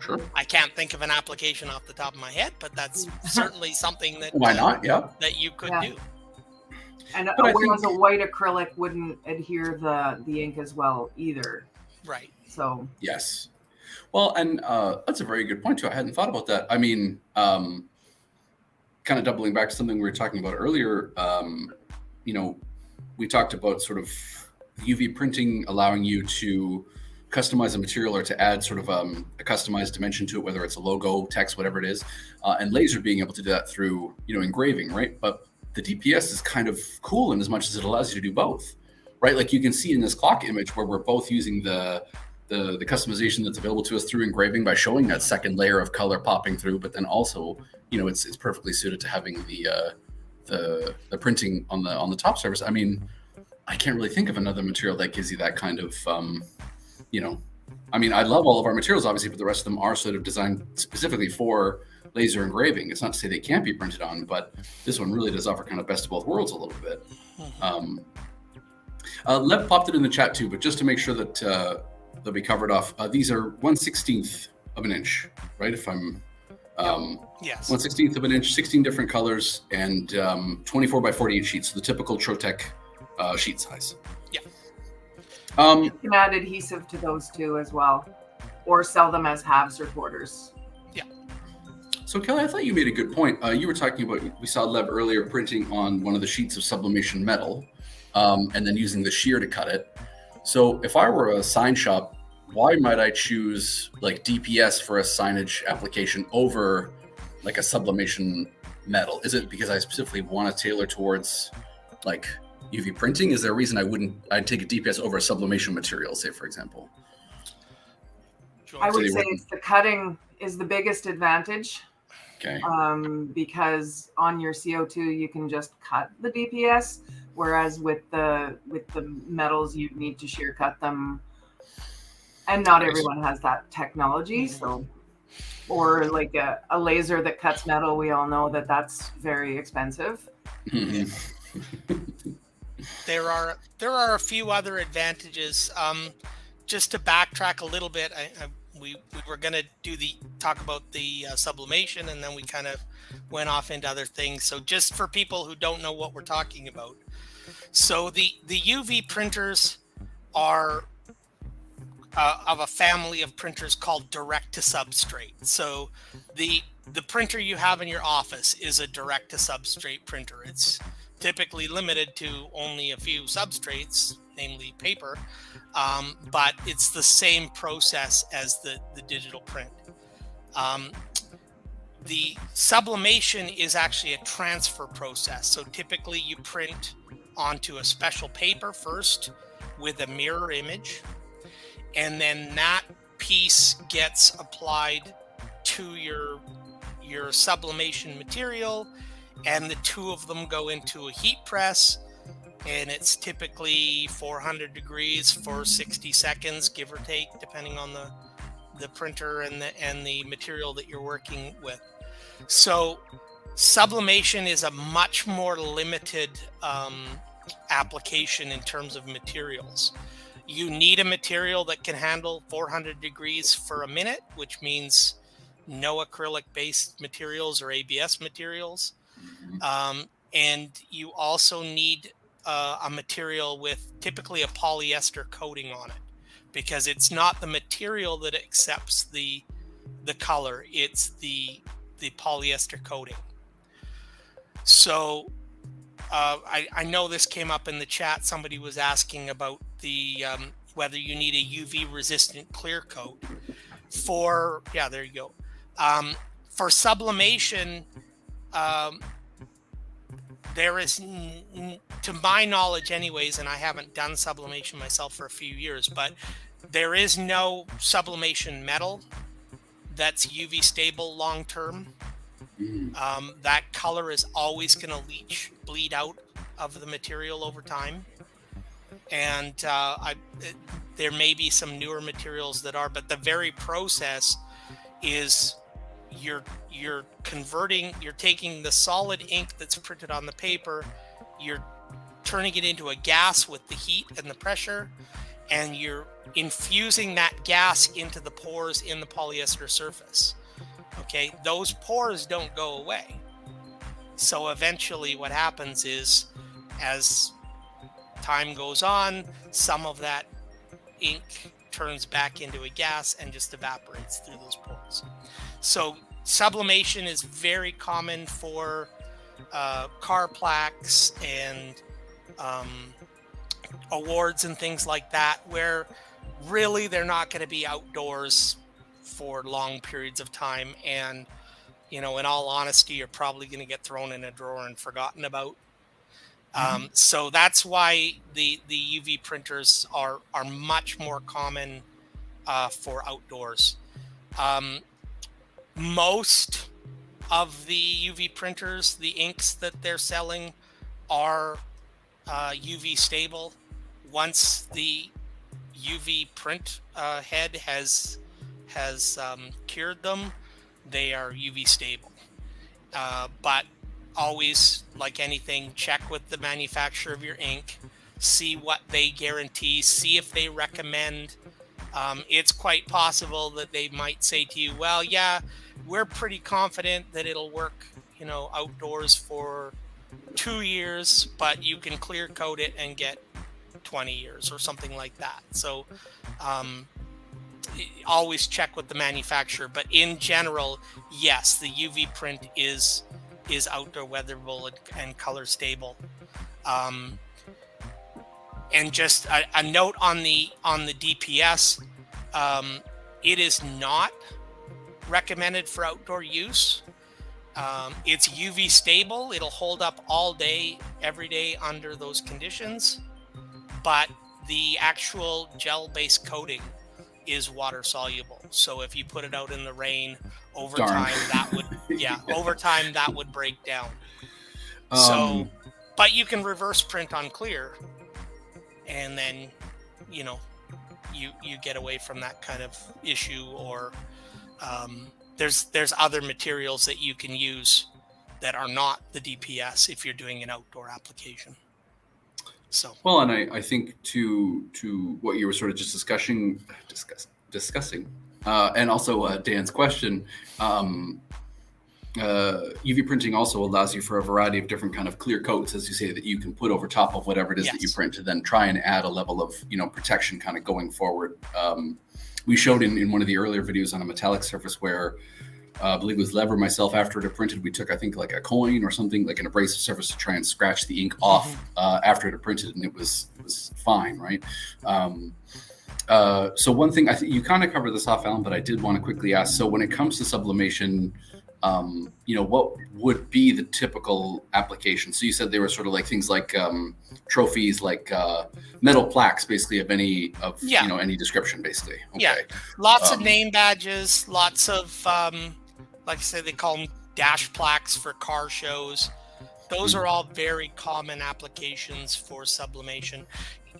sure. I can't think of an application off the top of my head, but that's certainly something that why not? Yeah, that you could do. And whereas a white acrylic wouldn't adhere the ink as well either. Right. So yes. Well, and that's a very good point too. I hadn't thought about that. I mean, kind of doubling back to something we were talking about earlier. You know, we talked about sort of UV printing allowing you to customize a material or to add sort of a customized dimension to it, whether it's a logo, text, whatever it is, and laser being able to do that through, engraving, right? But the DPS is kind of cool in as much as it allows you to do both, right? Like you can see in this clock image where we're both using the customization that's available to us through engraving by showing that second layer of color popping through, but then also, it's perfectly suited to having the printing on the top surface. I mean, I can't really think of another material that gives you that kind of, I mean, I love all of our materials, obviously, but the rest of them are sort of designed specifically for laser engraving. It's not to say they can't be printed on, but this one really does offer kind of best of both worlds a little bit. Lev popped it in the chat too, but just to make sure that we covered off, these are 1/16 of an inch, right? If I'm yes, 1/16 of an inch, 16 different colors, and 24 by 48 sheets, so the typical Trotec sheet size. Yeah. You can add adhesive to those too as well, or sell them as halves or quarters. Yeah. So Kelly, I thought you made a good point. You were talking about, we saw Lev earlier printing on one of the sheets of sublimation metal, and then using the shear to cut it. So if I were a sign shop, why might I choose like DPS for a signage application over like a sublimation metal? Is it because I specifically want to tailor towards like UV printing? Is there a reason I'd take a DPS over a sublimation material, say, for example? I would say it's the cutting is the biggest advantage. Okay. Because on your CO2 you can just cut the DPS, whereas with the metals you need to shear cut them, and not everyone has that technology. So, or like a laser that cuts metal, we all know that that's very expensive. There are a few other advantages. Just to backtrack a little bit, we were going to talk about the sublimation, and then we kind of went off into other things. So just for people who don't know what we're talking about, so the UV printers are of a family of printers called direct to substrate. So the printer you have in your office is a direct to substrate printer. It's typically limited to only a few substrates, namely paper, but it's the same process as the digital print. The sublimation is actually a transfer process. So typically you print onto a special paper first with a mirror image, and then that piece gets applied to your sublimation material, and the two of them go into a heat press, and it's typically 400 degrees for 60 seconds, give or take, depending on the printer and the material that you're working with. So sublimation is a much more limited application in terms of materials. You need a material that can handle 400 degrees for a minute, which means no acrylic-based materials or ABS materials. And you also need a material with typically a polyester coating on it, because it's not the material that accepts the color, it's the polyester coating. So I know this came up in the chat. Somebody was asking about the whether you need a UV resistant clear coat for, there you go. For sublimation, there is, to my knowledge anyways, and I haven't done sublimation myself for a few years, but there is no sublimation metal that's UV stable long term. That color is always going to bleed out of the material over time. And there may be some newer materials that are, but the very process is you're taking the solid ink that's printed on the paper, you're turning it into a gas with the heat and the pressure, and you're infusing that gas into the pores in the polyester surface. Okay, those pores don't go away. So eventually what happens is, as time goes on, some of that ink turns back into a gas and just evaporates through those pores. So sublimation is very common for car plaques and awards and things like that, where really they're not going to be outdoors for long periods of time. And, in all honesty, you're probably going to get thrown in a drawer and forgotten about. So that's why the UV printers are much more common for outdoors. Most of the UV printers, the inks that they're selling are UV stable. Once the UV print head has cured them, they are UV stable. But always, like anything, check with the manufacturer of your ink, see what they guarantee, see if they recommend. It's quite possible that they might say to you, well, yeah, we're pretty confident that it'll work, outdoors for 2 years, but you can clear coat it and get 20 years or something like that. So always check with the manufacturer. But in general, yes, the UV print is outdoor weatherable and color stable. And just a note on the DPS, it is not recommended for outdoor use. It's UV stable. It'll hold up all day, every day under those conditions. But the actual gel-based coating is water soluble. So if you put it out in the rain, over time that would break down. So, but you can reverse print on clear, and then you get away from that kind of issue. Or there's other materials that you can use that are not the DPS if you're doing an outdoor application. So well, and I think to what you were sort of just discussing, and also Dan's question, UV printing also allows you for a variety of different kind of clear coats, as you say, that you can put over top of whatever it is that you print to then try and add a level of protection kind of going forward. We showed in one of the earlier videos on a metallic surface where I believe it was Lever myself, after it printed, we took, I think, like a coin or something, like an abrasive surface, to try and scratch the ink off after it had printed, and it was fine, right? So one thing, I think you kind of covered this off, Alan, but I did want to quickly ask, so when it comes to sublimation, what would be the typical application? So you said they were sort of like things like trophies, like metal plaques, basically, of any description, basically. Okay. Yeah, lots of name badges, lots of like I said, they call them dash plaques for car shows. Those are all very common applications for sublimation.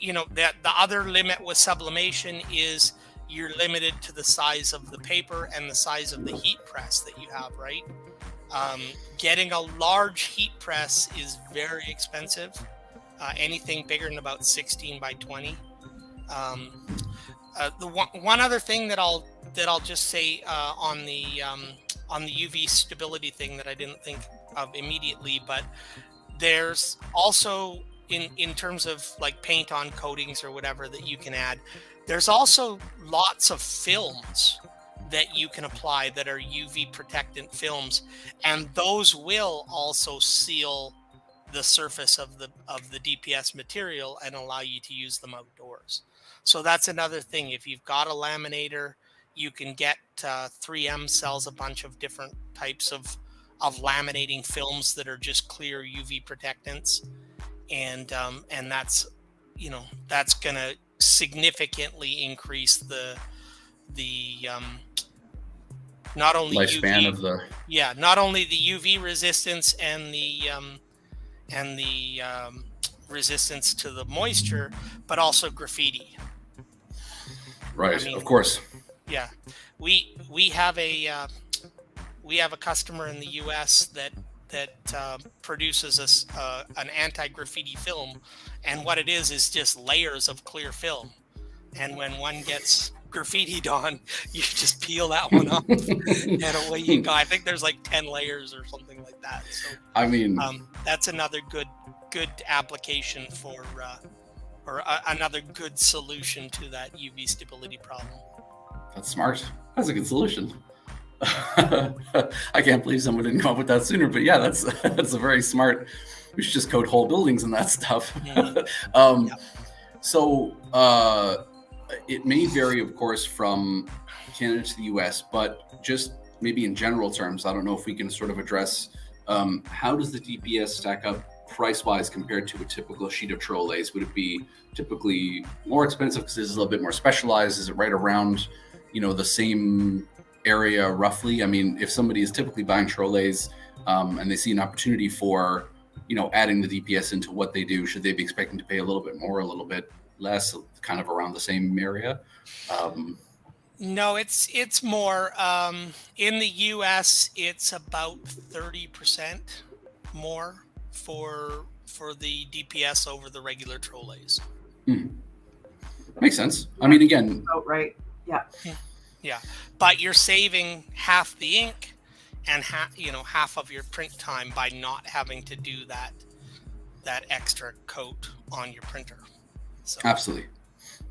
The other limit with sublimation is you're limited to the size of the paper and the size of the heat press that you have, right? Getting a large heat press is very expensive. Anything bigger than about 16 by 20. The one other thing that I'll just say on the UV stability thing that I didn't think of immediately, but there's also in terms of like paint on coatings or whatever that you can add, there's also lots of films that you can apply that are UV protectant films, and those will also seal the surface of the DPS material and allow you to use them outdoors. So that's another thing. If you've got a laminator, you can get 3M sells a bunch of different types of laminating films that are just clear UV protectants, and that's that's gonna significantly increase the not only lifespan UV, of the not only the UV resistance and the resistance to the moisture, but also graffiti. Right, of course. Yeah, we have a customer in the U.S. that produces an anti-graffiti film, and what it is just layers of clear film, and when one gets graffitied on, you just peel that one off and away you go. I think there's like 10 layers or something like that. So I mean, that's another good application for or another good solution to that UV stability problem. That's smart. That's a good solution. I can't believe someone didn't come up with that sooner, but yeah, that's a very smart. We should just coat whole buildings and that stuff. So it may vary, of course, from Canada to the US, but just maybe in general terms, I don't know if we can sort of address how does the DPS stack up price-wise compared to a typical sheet of Trolleys? Would it be typically more expensive because it's a little bit more specialized? Is it right around, the same area roughly? I mean, if somebody is typically buying Trolleys and they see an opportunity for, adding the DPS into what they do, should they be expecting to pay a little bit more, a little bit less, kind of around the same area? No, it's more. In the U.S., it's about 30% more for the DPS over the regular Trolleys. Makes sense. I mean, again, right. Yeah. Yeah, but you're saving half the ink and half of your print time by not having to do that extra coat on your printer. So absolutely.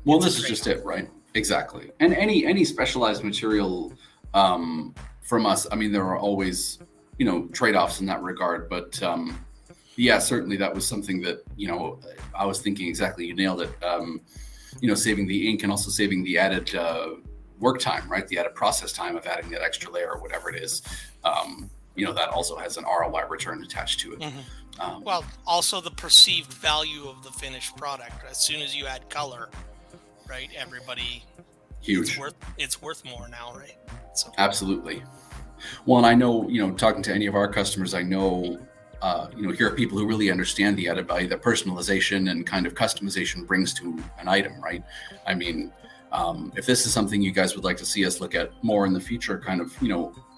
Well, this is just it, right? Exactly. And any specialized material from us, I mean, there are always, trade-offs in that regard. But yeah, certainly that was something that, I was thinking exactly. You nailed it. Saving the ink and also saving the added work time, right? The added process time of adding that extra layer or whatever it is. That also has an ROI return attached to it. Mm-hmm. Well, also the perceived value of the finished product. As soon as you add color, right? Everybody, huge. It's worth more now, right? So absolutely. Well, and I know, talking to any of our customers, I know, here are people who really understand the added value that personalization and kind of customization brings to an item, right? I mean, if this is something you guys would like to see us look at more in the future, kind of,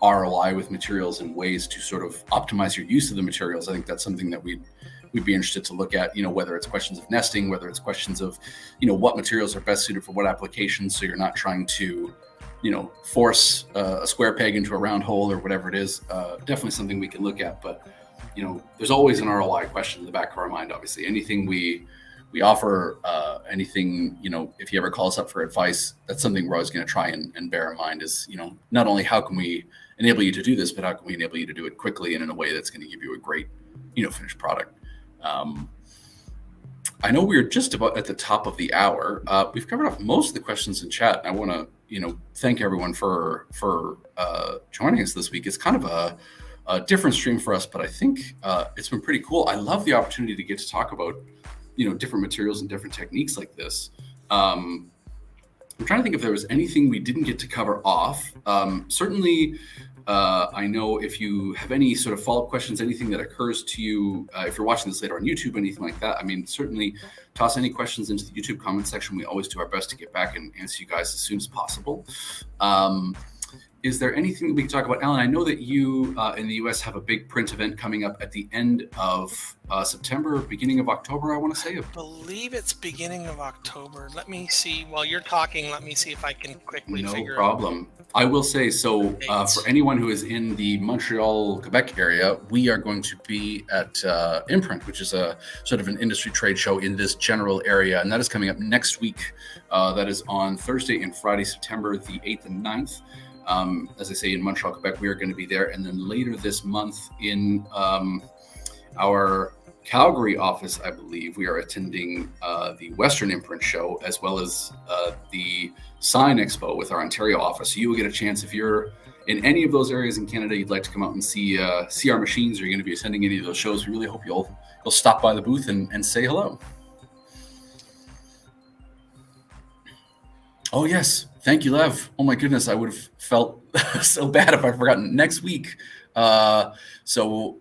ROI with materials and ways to sort of optimize your use of the materials, I think that's something that we'd be interested to look at, whether it's questions of nesting, whether it's questions of, what materials are best suited for what applications. So you're not trying to, force a square peg into a round hole or whatever it is. Definitely something we can look at, but, there's always an ROI question in the back of our mind. Obviously, anything we offer, anything, if you ever call us up for advice, that's something we're always going to try and bear in mind is, not only how can we enable you to do this, but how can we enable you to do it quickly and in a way that's going to give you a great, finished product. I know we're just about at the top of the hour. We've covered off most of the questions in chat. I want to, thank everyone for joining us this week. It's kind of a different stream for us, but I think it's been pretty cool. I love the opportunity to get to talk about, different materials and different techniques like this. I'm trying to think if there was anything we didn't get to cover off. Certainly, I know if you have any sort of follow-up questions, anything that occurs to you, if you're watching this later on YouTube, anything like that, I mean, certainly toss any questions into the YouTube comment section. We always do our best to get back and answer you guys as soon as possible. Is there anything that we can talk about? Alan, I know that you in the US have a big print event coming up at the end of September, beginning of October, I want to say. I believe it's beginning of October. Let me see. While you're talking, let me see if I can quickly figure out. No problem. I will say, so for anyone who is in the Montreal, Quebec area, we are going to be at Imprint, which is a sort of an industry trade show in this general area. And that is coming up next week. That is on Thursday and Friday, September the 8th and 9th. As I say, in Montreal, Quebec, we are going to be there. And then later this month in our Calgary office, I believe, we are attending the Western Imprint Show, as well as the Sign Expo with our Ontario office. So you will get a chance, if you're in any of those areas in Canada, you'd like to come out and see our machines, or you're going to be attending any of those shows. We really hope you'll stop by the booth and say hello. Oh, yes. Thank you, Lev. Oh, my goodness. I would have felt so bad if I'd forgotten. Next week. So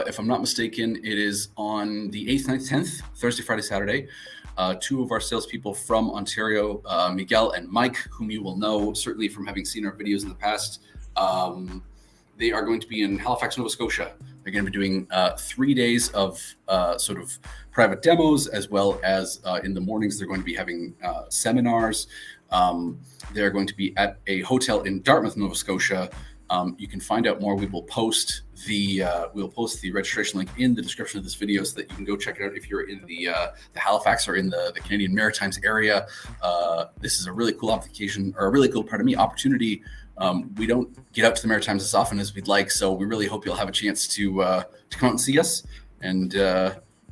if I'm not mistaken, it is on the 8th, 9th, 10th, Thursday, Friday, Saturday. Two of our salespeople from Ontario, Miguel and Mike, whom you will know certainly from having seen our videos in the past. They are going to be in Halifax, Nova Scotia. They're going to be doing 3 days of sort of private demos, as well as in the mornings, they're going to be having seminars. They're going to be at a hotel in Dartmouth, Nova Scotia. You can find out more. We will post the registration link in the description of this video so that you can go check it out if you're in the Halifax or in the Canadian Maritimes area. This is a really cool application, or a really cool, opportunity. We don't get out to the Maritimes as often as we'd like, so we really hope you'll have a chance to come out and see us. And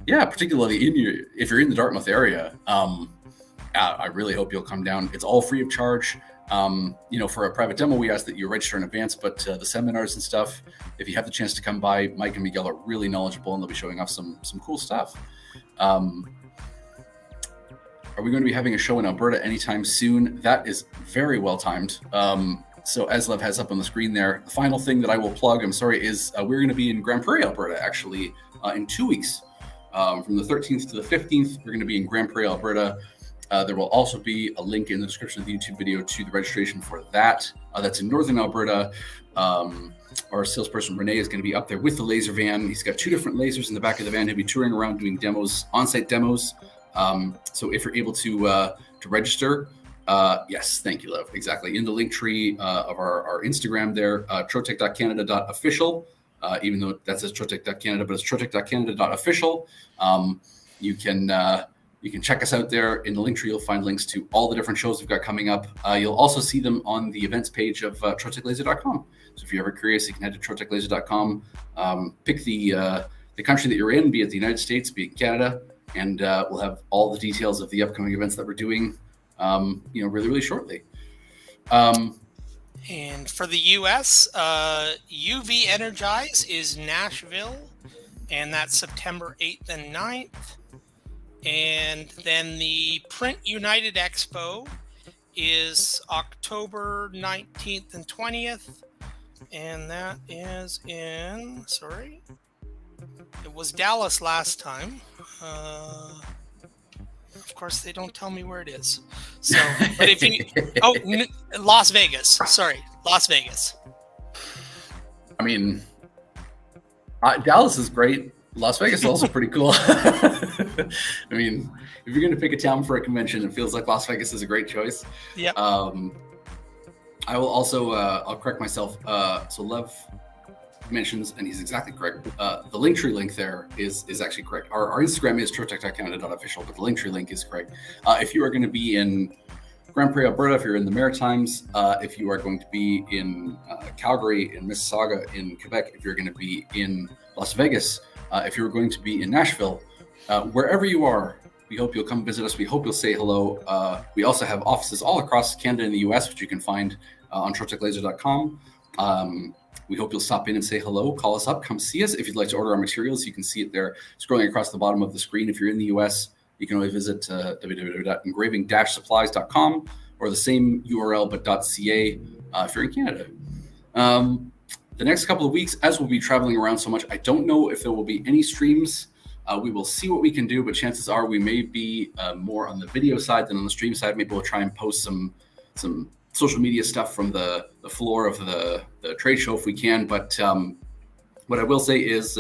particularly if you're in the Dartmouth area, I really hope you'll come down. It's all free of charge. For a private demo, we ask that you register in advance, but the seminars and stuff, if you have the chance to come by, Mike and Miguel are really knowledgeable, and they'll be showing off some cool stuff. Are we going to be having a show in Alberta anytime soon? That is very well timed. So as Lev has up on the screen there, the final thing that I will plug, I'm sorry, is we're going to be in Grand Prairie, Alberta, actually, in 2 weeks. From the 13th to the 15th, we're going to be in Grand Prairie, Alberta. There will also be a link in the description of the YouTube video to the registration for that. That's in Northern Alberta. Our salesperson, Renee, is going to be up there with the laser van. He's got 2 different lasers in the back of the van. He'll be touring around doing demos, on-site demos. So if you're able to register, yes, thank you, Lev. Exactly. In the link tree of our Instagram there, trotec.canada.official. Even though that says Trotec.Canada, but it's Trotec.Canada.official. You can check us out there. In the link tree, you'll find links to all the different shows we've got coming up. You'll also see them on the events page of TrotecLaser.com. So if you're ever curious, you can head to TrotecLaser.com, pick the country that you're in, be it the United States, be it Canada, and we'll have all the details of the upcoming events that we're doing, really, really shortly. And for the US, UV Energize is Nashville, and that's September 8th and 9th. And then the Print United Expo is October 19th and 20th. And that is in, it was Dallas last time. Of course, they don't tell me where it is. So, but if you, Las Vegas. Las Vegas. I mean, Dallas is great. Las Vegas is also pretty cool. I mean, if you're going to pick a town for a convention, it feels like Las Vegas is a great choice. Yeah. I will also, I'll correct myself. So Lev mentions, and he's exactly correct. The Linktree link there is actually correct. Our Instagram is trotec.canada.official, but the Linktree link is correct. If you are going to be in Grand Prairie, Alberta, if you're in the Maritimes, if you are going to be in Calgary, in Mississauga, in Quebec, if you're going to be in Las Vegas, if you're going to be in Nashville, wherever you are, we hope you'll come visit us. We hope you'll say hello. We also have offices all across Canada and the US, which you can find on troteclaser.com. We hope you'll stop in and say hello, call us up, come see us. If you'd like to order our materials, you can see it there scrolling across the bottom of the screen. If you're in the US, you can always visit www.engraving-supplies.com or the same URL, but .ca if you're in Canada. The next couple of weeks, as we'll be traveling around so much, I don't know if there will be any streams. We will see what we can do, but chances are we may be more on the video side than on the stream side. Maybe we'll try and post some social media stuff from the floor of the trade show if we can. But what I will say is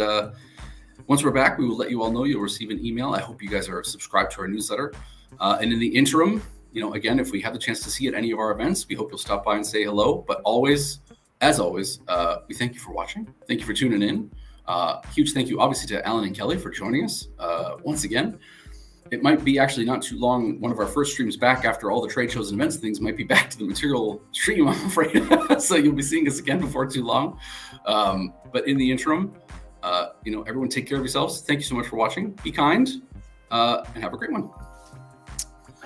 once we're back, we will let you all know. You'll receive an email. I hope you guys are subscribed to our newsletter. And in the interim, again, if we have the chance to see you at any of our events, we hope you'll stop by and say hello. But always, as always, we thank you for watching. Thank you for tuning in. Huge thank you, obviously, to Alan and Kelly for joining us once again. It might be actually not too long. One of our first streams back after all the trade shows and events and things might be back to the material stream, I'm afraid. So you'll be seeing us again before too long. But in the interim, everyone take care of yourselves. Thank you so much for watching. Be kind and have a great one.